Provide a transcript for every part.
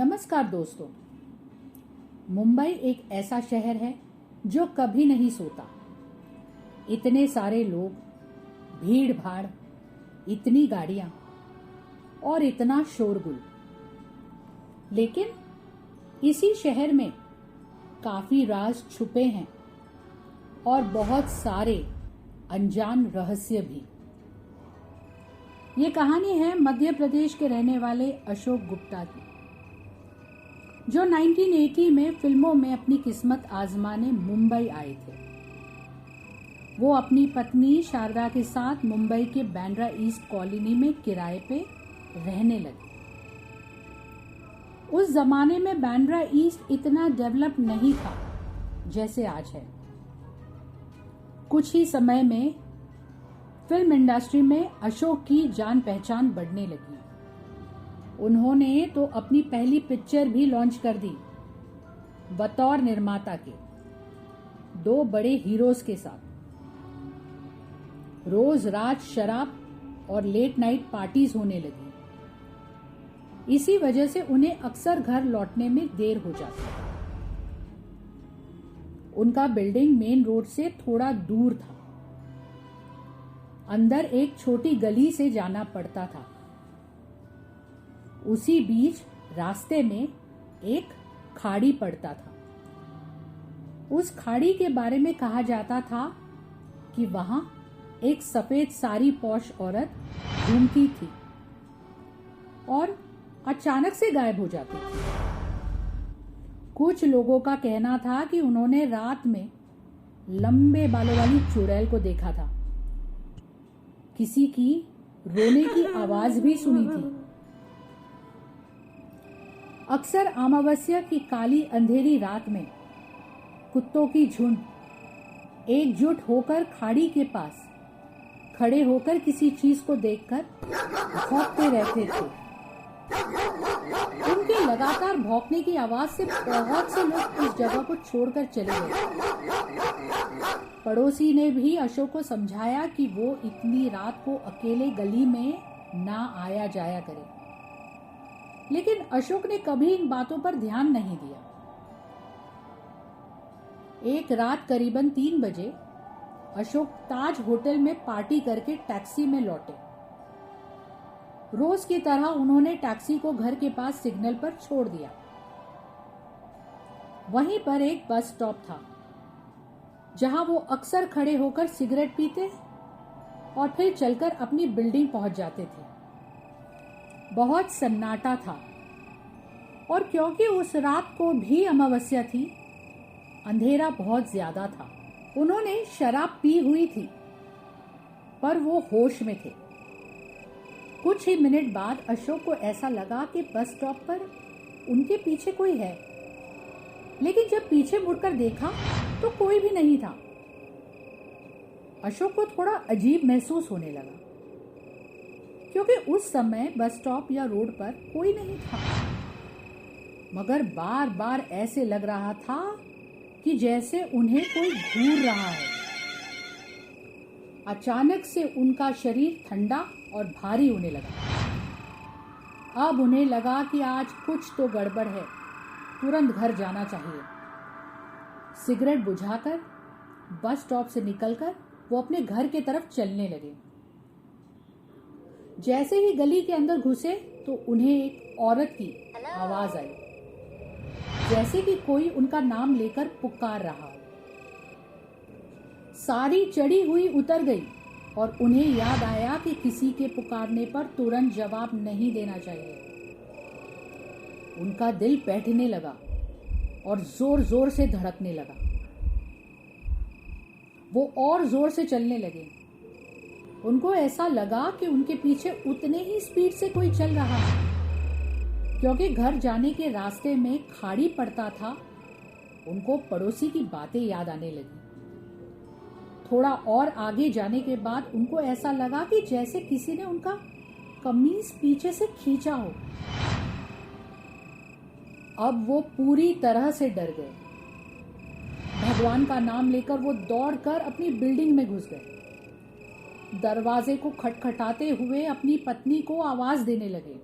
नमस्कार दोस्तों। मुंबई एक ऐसा शहर है जो कभी नहीं सोता। इतने सारे लोग, भीड़ भाड़, इतनी गाड़ियां और इतना शोरगुल। लेकिन इसी शहर में काफी राज छुपे हैं और बहुत सारे अनजान रहस्य भी। ये कहानी है मध्य प्रदेश के रहने वाले अशोक गुप्ता की, जो 1980 में फिल्मों में अपनी किस्मत आजमाने मुंबई आए थे। वो अपनी पत्नी शारदा के साथ मुंबई के बांद्रा ईस्ट कॉलोनी में किराए पे रहने लगे। उस जमाने में बांद्रा ईस्ट इतना डेवलप नहीं था जैसे आज है। कुछ ही समय में फिल्म इंडस्ट्री में अशोक की जान पहचान बढ़ने लगी। उन्होंने तो अपनी पहली पिक्चर भी लॉन्च कर दी बतौर निर्माता के, 2 बड़े हीरोज के साथ। रोज रात शराब और लेट नाइट पार्टीज होने लगी। इसी वजह से उन्हें अक्सर घर लौटने में देर हो जाती। उनका बिल्डिंग मेन रोड से थोड़ा दूर था। अंदर एक छोटी गली से जाना पड़ता था। उसी बीच रास्ते में एक खाड़ी पड़ता था। उस खाड़ी के बारे में कहा जाता था कि वहां एक सफेद साड़ी पॉश औरत घूमती थी और अचानक से गायब हो जाती थी। कुछ लोगों का कहना था कि उन्होंने रात में लंबे बालों वाली चुड़ैल को देखा था। किसी की रोने की आवाज भी सुनी थी। अक्सर अमावस्या की काली अंधेरी रात में कुत्तों की झुंड एकजुट होकर खाड़ी के पास खड़े होकर किसी चीज को देखकर भौंकते रहते थे। उनके लगातार भौंकने की आवाज से बहुत से लोग उस जगह को छोड़कर चले गए। पड़ोसी ने भी अशोक को समझाया कि वो इतनी रात को अकेले गली में ना आया जाया करे, लेकिन अशोक ने कभी इन बातों पर ध्यान नहीं दिया। एक रात करीबन 3 बजे अशोक ताज होटल में पार्टी करके टैक्सी में लौटे। रोज की तरह उन्होंने टैक्सी को घर के पास सिग्नल पर छोड़ दिया। वहीं पर एक बस स्टॉप था जहां वो अक्सर खड़े होकर सिगरेट पीते और फिर चलकर अपनी बिल्डिंग पहुंच जाते थे। बहुत सन्नाटा था और क्योंकि उस रात को भी अमावस्या थी, अंधेरा बहुत ज्यादा था। उन्होंने शराब पी हुई थी पर वो होश में थे। कुछ ही मिनट बाद अशोक को ऐसा लगा कि बस स्टॉप पर उनके पीछे कोई है, लेकिन जब पीछे मुड़कर देखा तो कोई भी नहीं था। अशोक को थोड़ा अजीब महसूस होने लगा, क्योंकि उस समय बस स्टॉप या रोड पर कोई नहीं था। मगर बार बार ऐसे लग रहा था कि जैसे उन्हें कोई घूर रहा है। अचानक से उनका शरीर ठंडा और भारी होने लगा। अब उन्हें लगा कि आज कुछ तो गड़बड़ है, तुरंत घर जाना चाहिए। सिगरेट बुझाकर बस स्टॉप से निकलकर वो अपने घर की तरफ चलने लगे। जैसे ही गली के अंदर घुसे तो उन्हें एक औरत की आवाज आई, जैसे कि कोई उनका नाम लेकर पुकार रहा हो। सारी चढ़ी हुई उतर गई और उन्हें याद आया कि किसी के पुकारने पर तुरंत जवाब नहीं देना चाहिए। उनका दिल बैठने लगा और जोर जोर से धड़कने लगा। वो और जोर से चलने लगे। उनको ऐसा लगा कि उनके पीछे उतने ही स्पीड से कोई चल रहा है। क्योंकि घर जाने के रास्ते में खाड़ी पड़ता था, उनको पड़ोसी की बातें याद आने लगी। थोड़ा और आगे जाने के बाद उनको ऐसा लगा कि जैसे किसी ने उनका कमीज पीछे से खींचा हो। अब वो पूरी तरह से डर गए। भगवान का नाम लेकर वो दौड़कर अपनी बिल्डिंग में घुस गए। दरवाजे को खटखटाते हुए अपनी पत्नी को आवाज देने लगे।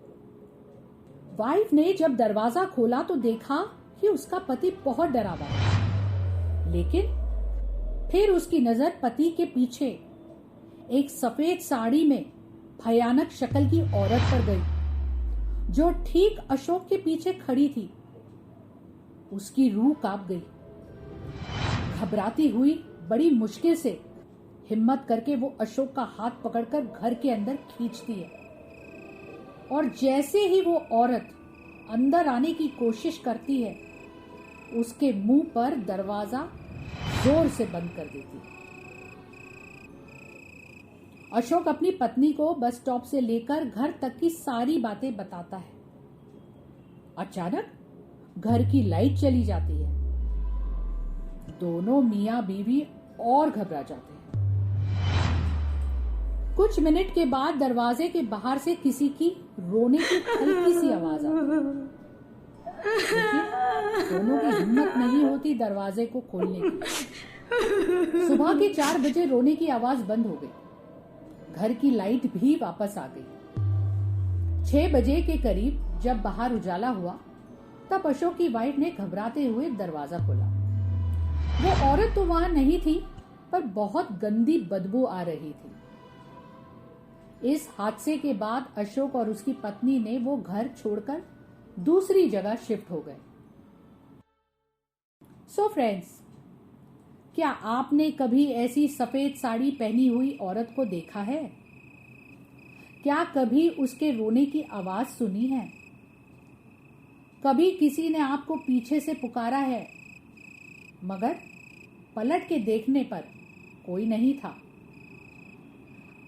वाइफ ने जब दरवाजा खोला तो देखा कि उसका पति बहुत डरा हुआ है, लेकिन फिर उसकी नजर पति के पीछे एक सफेद साड़ी में भयानक शक्ल की औरत पर गई, जो ठीक अशोक के पीछे खड़ी थी। उसकी रूह कांप गई। घबराती हुई बड़ी मुश्किल से हिम्मत करके वो अशोक का हाथ पकड़कर घर के अंदर खींचती है, और जैसे ही वो औरत अंदर आने की कोशिश करती है, उसके मुंह पर दरवाजा जोर से बंद कर देती है। अशोक अपनी पत्नी को बस स्टॉप से लेकर घर तक की सारी बातें बताता है। अचानक घर की लाइट चली जाती है। दोनों मियां बीवी और घबरा जाते हैं। कुछ मिनट के बाद दरवाजे के बाहर से किसी की रोने की हल्की सी आवाज आती है, लेकिन दोनों की हिम्मत नहीं होती दरवाजे को खोलने की। सुबह के 4 बजे रोने की आवाज बंद हो गई। घर की लाइट भी वापस आ गई। 6 बजे के करीब जब बाहर उजाला हुआ, तब अशोक की वाइफ ने घबराते हुए दरवाजा खोला। वो औरत तो वहां नहीं थी, पर बहुत गंदी बदबू आ रही थी। इस हादसे के बाद अशोक और उसकी पत्नी ने वो घर छोड़कर दूसरी जगह शिफ्ट हो गए। सो फ्रेंड्स, क्या आपने कभी ऐसी सफेद साड़ी पहनी हुई औरत को देखा है? क्या कभी उसके रोने की आवाज सुनी है? कभी किसी ने आपको पीछे से पुकारा है, मगर पलट के देखने पर कोई नहीं था?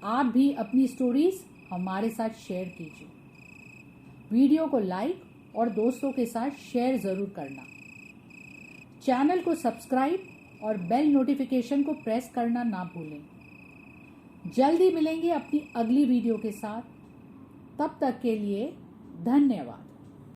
आप भी अपनी स्टोरीज हमारे साथ शेयर कीजिए। वीडियो को लाइक और दोस्तों के साथ शेयर जरूर करना। चैनल को सब्सक्राइब और बेल नोटिफिकेशन को प्रेस करना ना भूलें। जल्दी मिलेंगे अपनी अगली वीडियो के साथ। तब तक के लिए धन्यवाद।